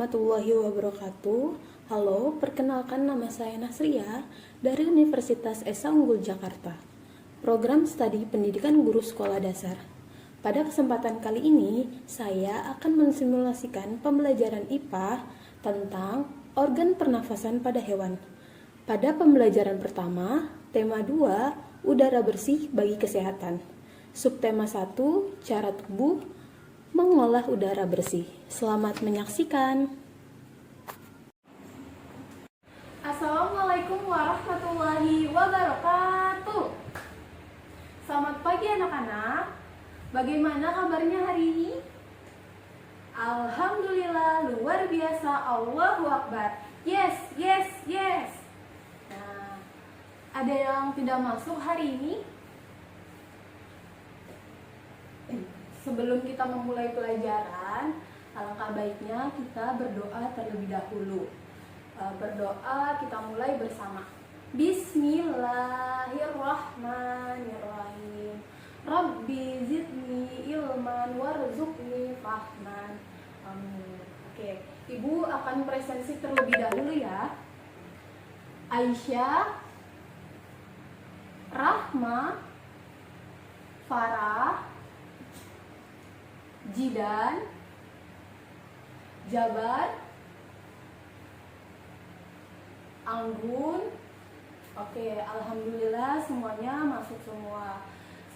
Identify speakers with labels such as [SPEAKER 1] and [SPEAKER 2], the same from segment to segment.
[SPEAKER 1] warahmatullahi wabarakatuh. Halo, perkenalkan nama saya Nasria dari Universitas Esa Unggul Jakarta. Program Studi Pendidikan Guru Sekolah Dasar. Pada kesempatan kali ini, saya akan mensimulasikan pembelajaran IPA tentang organ pernafasan pada hewan. Pada pembelajaran pertama, tema 2, udara bersih bagi kesehatan. Subtema 1, cara tubuh mengolah udara bersih. Selamat menyaksikan.
[SPEAKER 2] Assalamualaikum warahmatullahi wabarakatuh. Selamat pagi anak-anak. Bagaimana kabarnya hari ini? Alhamdulillah, luar biasa. Allahu Akbar. Yes, yes, yes. Nah, ada yang tidak masuk hari ini? Sebelum kita memulai pelajaran, alangkah baiknya kita berdoa terlebih dahulu. Berdoa kita mulai bersama. Bismillahirrahmanirrahim. Rabbi zidni ilman warzuqni fahman. Amin. Oke, Ibu akan presensi terlebih dahulu ya. Aisyah, Rahma, Farah, Jidan, Jabar, Anggun. Oke, alhamdulillah semuanya masuk semua.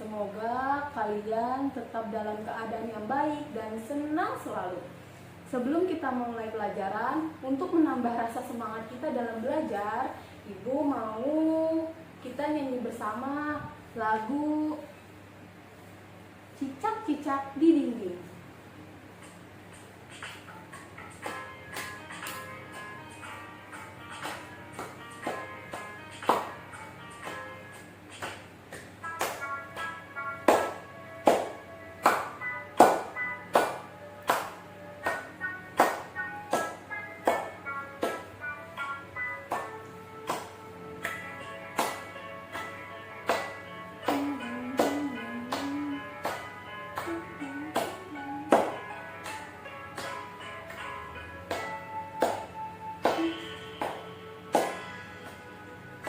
[SPEAKER 2] Semoga kalian tetap dalam keadaan yang baik dan senang selalu. Sebelum kita memulai pelajaran, untuk menambah rasa semangat kita dalam belajar, Ibu mau kita nyanyi bersama lagu Cicak-cicak di dinding.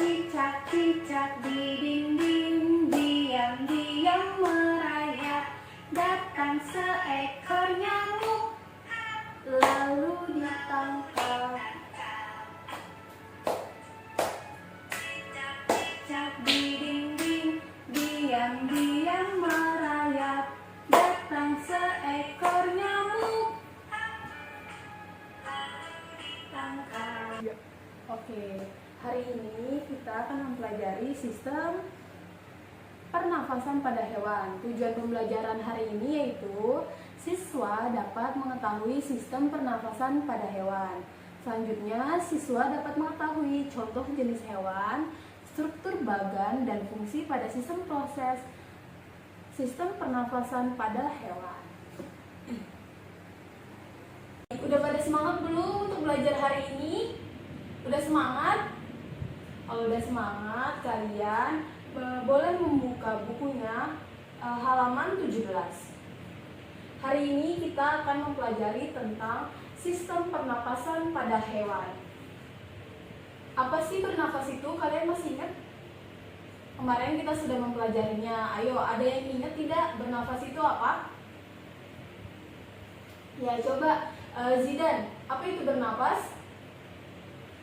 [SPEAKER 2] Cicak-cicak di dinding, diam-diam merayap. Datang seekor nyamuk, lalu ditangkap. Cicak di dinding, diam-diam merayap. Datang seekor nyamuk, lalu ditangkap. Oke. Hari ini kita akan mempelajari sistem pernafasan pada hewan. Tujuan pembelajaran hari ini yaitu siswa dapat mengetahui sistem pernafasan pada hewan. Selanjutnya, siswa dapat mengetahui contoh jenis hewan, struktur bagan, dan fungsi pada sistem proses sistem pernafasan pada hewan. Udah pada semangat belum untuk belajar hari ini? Udah semangat? Kalau udah semangat, kalian boleh membuka bukunya halaman 17. Hari ini kita akan mempelajari tentang sistem pernapasan pada hewan. Apa sih bernafas itu? Kalian masih ingat? Kemarin kita sudah mempelajarinya. Ayo, ada yang ingat tidak bernafas itu apa? Ya, coba Zidan, apa itu bernafas?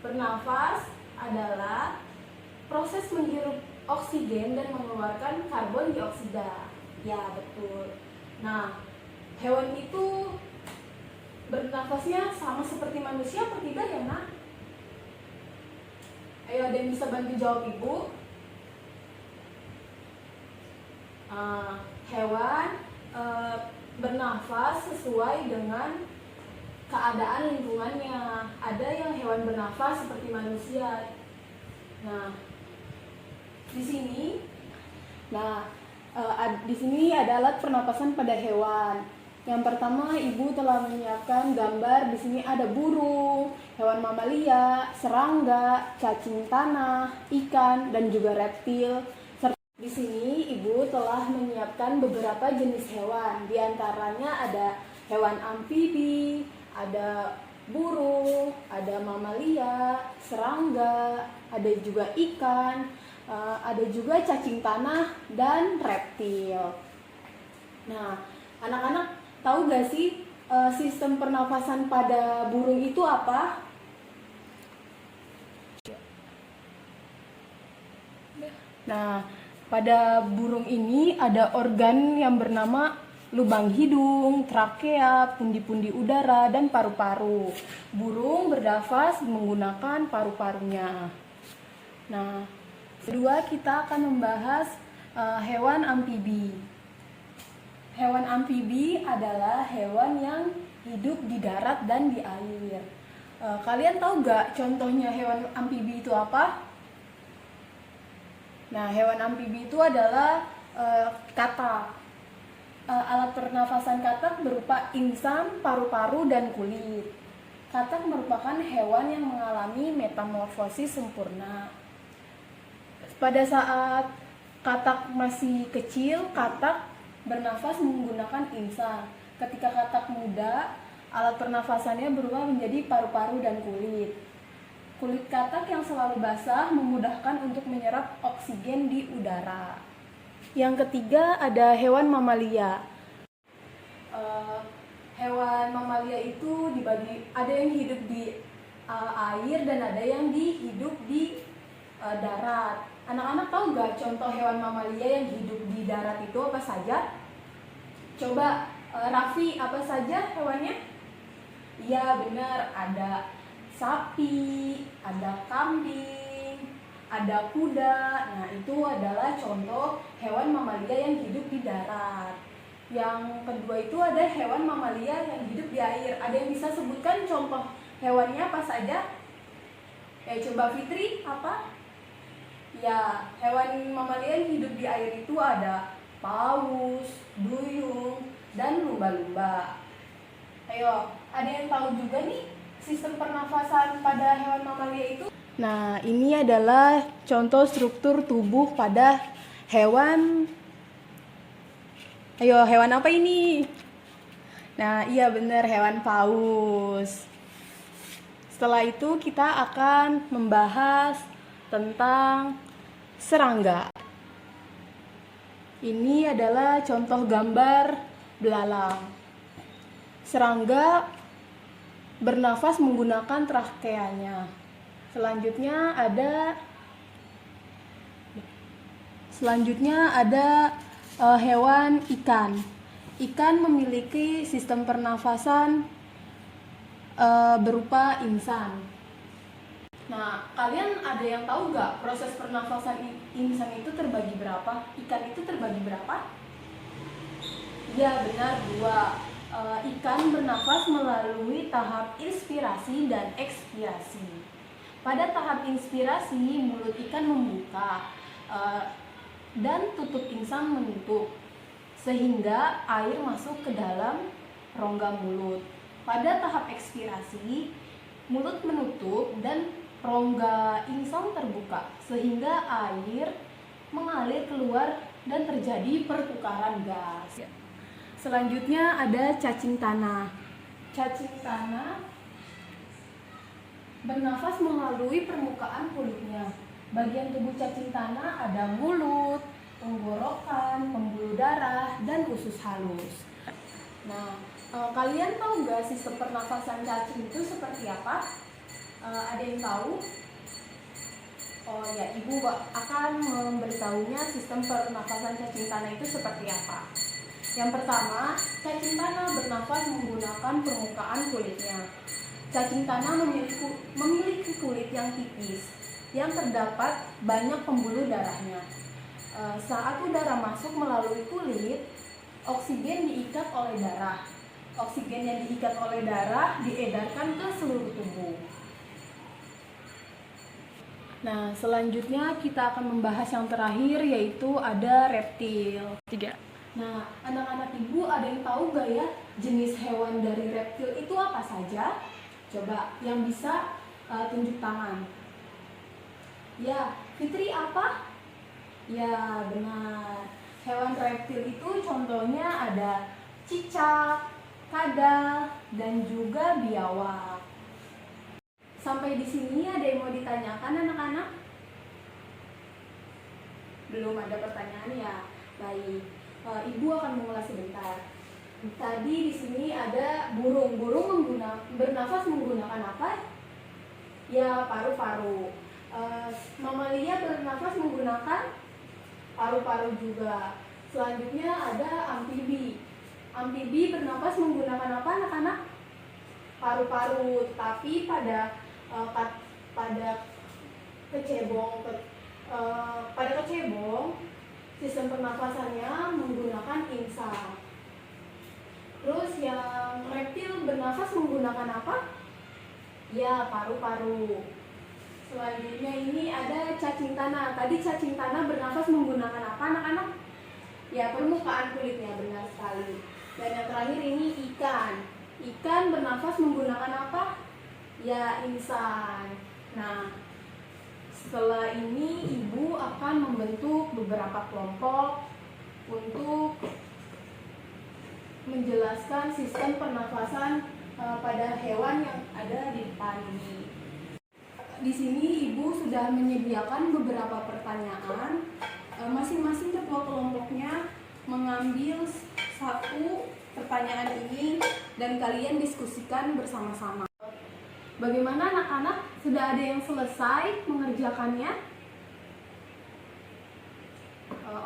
[SPEAKER 2] Bernafas adalah proses menghirup oksigen dan mengeluarkan karbon dioksida. Ya, betul. Nah, hewan itu bernafasnya sama seperti manusia atau tidak ya, Nak? Ayo, ada yang bisa bantu jawab Ibu? Hewan bernafas sesuai dengan keadaan lingkungannya. Ada yang hewan bernafas seperti manusia. Nah, di sini ada alat pernapasan pada hewan. Yang pertama, Ibu telah menyiapkan gambar. Di sini ada burung, hewan mamalia, serangga, cacing tanah, ikan, dan juga reptil. Di sini Ibu telah menyiapkan beberapa jenis hewan. Di antaranya ada hewan amfibi, ada
[SPEAKER 1] burung, ada mamalia, serangga, ada juga ikan, ada juga cacing tanah dan reptil. Nah, anak-anak tahu gak sih sistem pernafasan pada burung itu apa? Nah, pada burung ini ada organ yang bernama lubang hidung, trakea, pundi-pundi udara, dan paru-paru. Burung bernafas menggunakan paru-parunya. Nah, kedua kita akan membahas hewan amfibi. Hewan amfibi adalah hewan yang hidup di darat dan di air. Kalian tahu gak contohnya hewan amfibi itu apa? Nah, hewan amfibi itu adalah katak. Alat pernafasan katak berupa insang, paru-paru, dan kulit. Katak merupakan hewan yang mengalami metamorfosis sempurna. Pada saat katak masih kecil, katak bernafas menggunakan insang. Ketika katak muda, alat pernafasannya berubah menjadi paru-paru dan kulit. Kulit katak yang selalu basah memudahkan untuk menyerap oksigen di udara. Yang ketiga ada hewan mamalia. Hewan mamalia itu dibagi, ada yang hidup di air dan ada yang hidup di darat. Anak-anak tahu gak contoh hewan mamalia yang hidup di darat itu apa saja? Coba Raffi, apa saja hewannya? Iya benar, ada sapi, ada kambing, ada kuda. Nah, itu adalah contoh hewan mamalia yang hidup di darat. Yang kedua itu ada hewan mamalia yang hidup di air. Ada yang bisa sebutkan contoh hewannya apa saja? Coba Fitri, apa? Ya, hewan mamalia yang hidup di air itu ada paus, duyung, dan lumba-lumba. Ayo, ada yang tahu juga nih sistem pernafasan pada hewan mamalia itu? Nah, ini adalah contoh struktur tubuh pada hewan. Ayo, hewan apa ini? Nah, iya benar, hewan paus. Setelah itu kita akan membahas tentang serangga. Ini adalah contoh gambar belalang. Serangga bernafas menggunakan trakeanya. Selanjutnya ada hewan ikan. Ikan memiliki sistem pernafasan berupa insang. Nah, kalian ada yang tahu nggak proses pernafasan insang itu terbagi berapa? Ikan itu terbagi berapa? Ya, benar, 2. Ikan bernafas melalui tahap inspirasi dan ekspirasi. Pada tahap inspirasi, mulut ikan membuka dan tutup insang menutup, sehingga air masuk ke dalam rongga mulut. Pada tahap ekspirasi, mulut menutup dan rongga insang terbuka, sehingga air mengalir keluar dan terjadi pertukaran gas. Selanjutnya ada cacing tanah. Cacing tanah bernafas melalui permukaan kulitnya. Bagian tubuh cacing tanah ada mulut, tenggorokan, pembuluh darah, dan usus halus. Nah, kalian tahu nggak sistem pernafasan cacing itu seperti apa? Ada yang tahu? Oh ya, Ibu akan memberitahunya sistem pernafasan cacing tanah itu seperti apa. Yang pertama, cacing tanah bernafas menggunakan permukaan kulitnya. Cacing tanah memiliki kulit yang tipis, yang terdapat banyak pembuluh darahnya. Saat udara masuk melalui kulit, oksigen diikat oleh darah. Oksigen yang diikat oleh darah diedarkan ke seluruh tubuh. Nah, selanjutnya kita akan membahas yang terakhir, yaitu ada reptil. 3. Nah, anak-anak Ibu ada yang tahu gak ya jenis hewan dari reptil itu apa saja? Coba yang bisa tunjuk tangan. Ya, Fitri apa? Ya, benar. Hewan reptil itu contohnya ada cicak, kadal, dan juga biawak.
[SPEAKER 2] Sampai di sini ada yang mau ditanyakan anak-anak? Belum ada pertanyaan ya? Baik, Ibu akan mengulas sebentar. Tadi di sini ada burung. Burung bernafas menggunakan apa? Ya, paru-paru. Mamalia bernafas menggunakan paru-paru juga. Selanjutnya ada amfibi. Amfibi bernafas menggunakan apa anak-anak? Paru-paru. Tapi pada kecebong sistem pernafasannya menggunakan insang. Terus yang reptil bernafas menggunakan apa? Ya, paru-paru. Selanjutnya ini ada cacing tanah. Tadi cacing tanah bernafas menggunakan apa anak-anak? Ya, permukaan kulitnya, benar sekali. Dan yang terakhir ini ikan. Ikan bernafas menggunakan apa? Ya, insang. Nah, setelah ini Ibu akan membentuk beberapa kelompok untuk menjelaskan sistem pernafasan pada hewan yang ada di depan ini. Di sini Ibu sudah menyediakan beberapa pertanyaan. Masing-masing ketua kelompoknya mengambil satu pertanyaan ini dan kalian diskusikan bersama-sama. Bagaimana anak-anak? Sudah ada yang selesai mengerjakannya?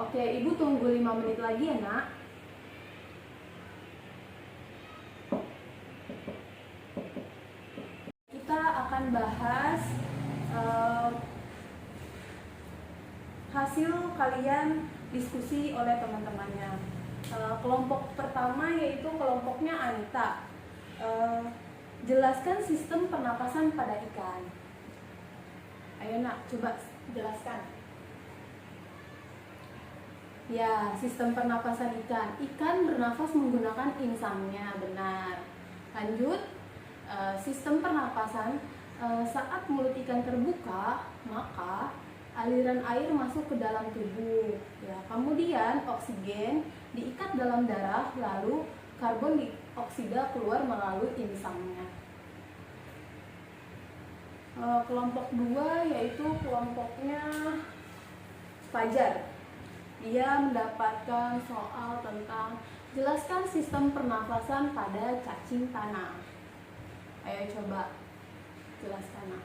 [SPEAKER 2] Oke, Ibu tunggu 5 menit lagi ya, Nak. Kita akan bahas hasil kalian diskusi oleh teman-temannya. Kelompok pertama yaitu kelompoknya Anita. Jelaskan sistem pernapasan pada ikan. Ayo Nak, coba jelaskan. Ya, sistem pernapasan ikan. Ikan bernafas menggunakan insangnya, benar. Lanjut, sistem pernapasan saat mulut ikan terbuka, maka aliran air masuk ke dalam tubuh. Ya, kemudian oksigen diikat dalam darah, lalu karbon dioksida keluar melalui insangnya. Kelompok 2 yaitu kelompoknya Fajar. Dia mendapatkan soal tentang jelaskan sistem pernafasan pada cacing tanah. Ayo coba jelaskan.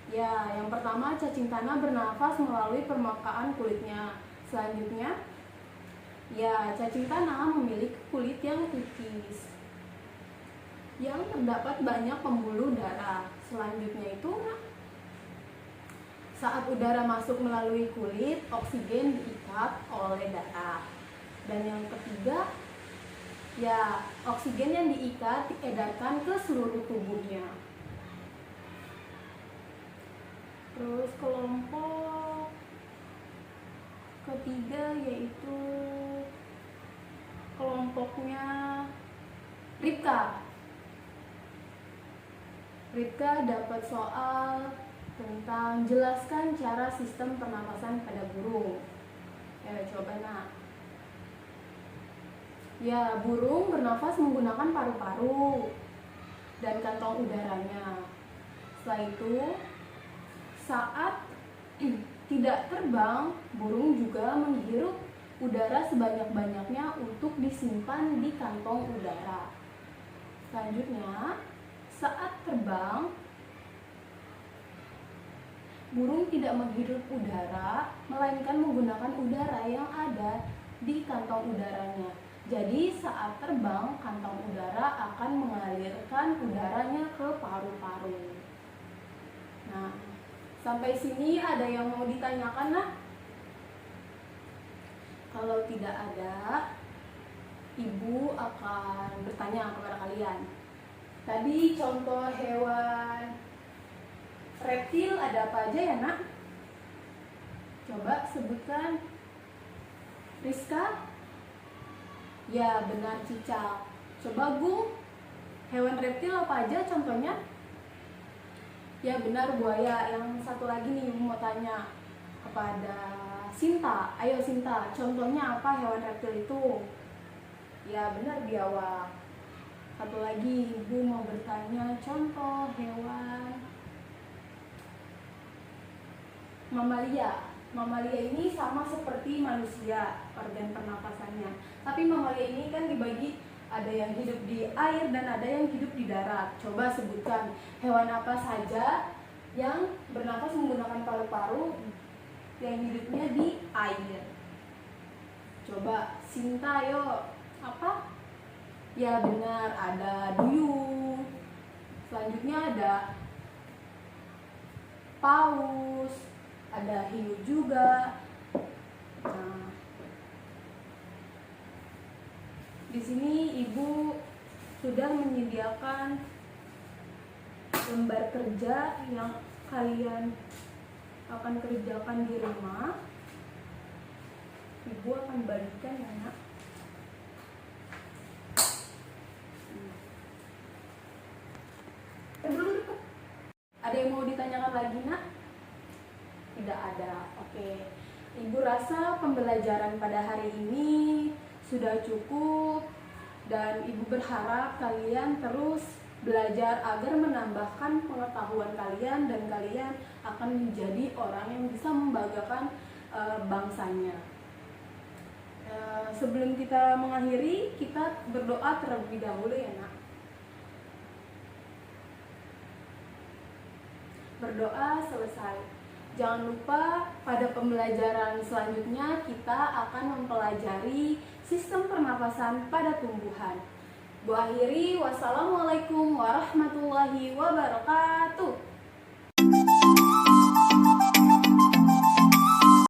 [SPEAKER 2] Ya, yang pertama cacing tanah bernafas melalui permukaan kulitnya. Selanjutnya, ya, cacing tanah memiliki kulit yang tipis yang terdapat banyak pembuluh darah. Selanjutnya itu, saat udara masuk melalui kulit, oksigen diikat oleh darah. Dan yang ketiga, ya, oksigen yang diikat diedarkan ke seluruh tubuhnya. Terus kelompok ketiga yaitu kelompoknya Ripka. Ripka dapat soal tentang jelaskan cara sistem pernapasan pada burung. Ya, coba Nak. Ya, burung bernafas menggunakan paru-paru dan kantong udaranya. Setelah itu, saat tidak terbang, burung juga menghirup udara sebanyak-banyaknya untuk disimpan di kantong udara. Selanjutnya, saat terbang, burung tidak menghirup udara, melainkan menggunakan udara yang ada di kantong udaranya. Jadi saat terbang, kantong udara akan mengalirkan udaranya ke paru-paru. Nah, sampai sini ada yang mau ditanyakan, Nah? Kalau tidak ada, Ibu akan bertanya kepada kalian. Tadi contoh hewan reptil ada apa aja ya, Nak? Coba sebutkan. Rizka? Ya, benar, cicak. Coba Gung, hewan reptil apa aja contohnya? Ya, benar, buaya. Yang satu lagi nih mau tanya kepada Sinta. Ayo Sinta, contohnya apa hewan reptil itu? Ya, benar, biawak. Satu lagi, Ibu mau bertanya contoh hewan mamalia. Mamalia ini sama seperti manusia organ pernapasannya. Tapi mamalia ini kan dibagi, ada yang hidup di air dan ada yang hidup di darat. Coba sebutkan hewan apa saja yang bernapas menggunakan paru-paru yang hidupnya di air. Coba Sinta, yuk. Apa? Ya benar, ada duyung. Selanjutnya ada paus, ada hiu juga. Nah, di sini Ibu sudah menyediakan lembar kerja yang kalian akan kerjakan di rumah. Ibu akan bagikan ya, Nak. Ada yang mau ditanyakan lagi, Nak? Tidak ada. Oke. Ibu rasa pembelajaran pada hari ini sudah cukup dan Ibu berharap kalian terus belajar agar menambahkan pengetahuan kalian dan kalian akan menjadi orang yang bisa membanggakan bangsanya. Sebelum kita mengakhiri, kita berdoa terlebih dahulu ya, Nak. Berdoa selesai. Jangan lupa pada pembelajaran selanjutnya kita akan mempelajari sistem pernapasan pada tumbuhan. Bu akhiri, wassalamualaikum warahmatullahi wabarakatuh.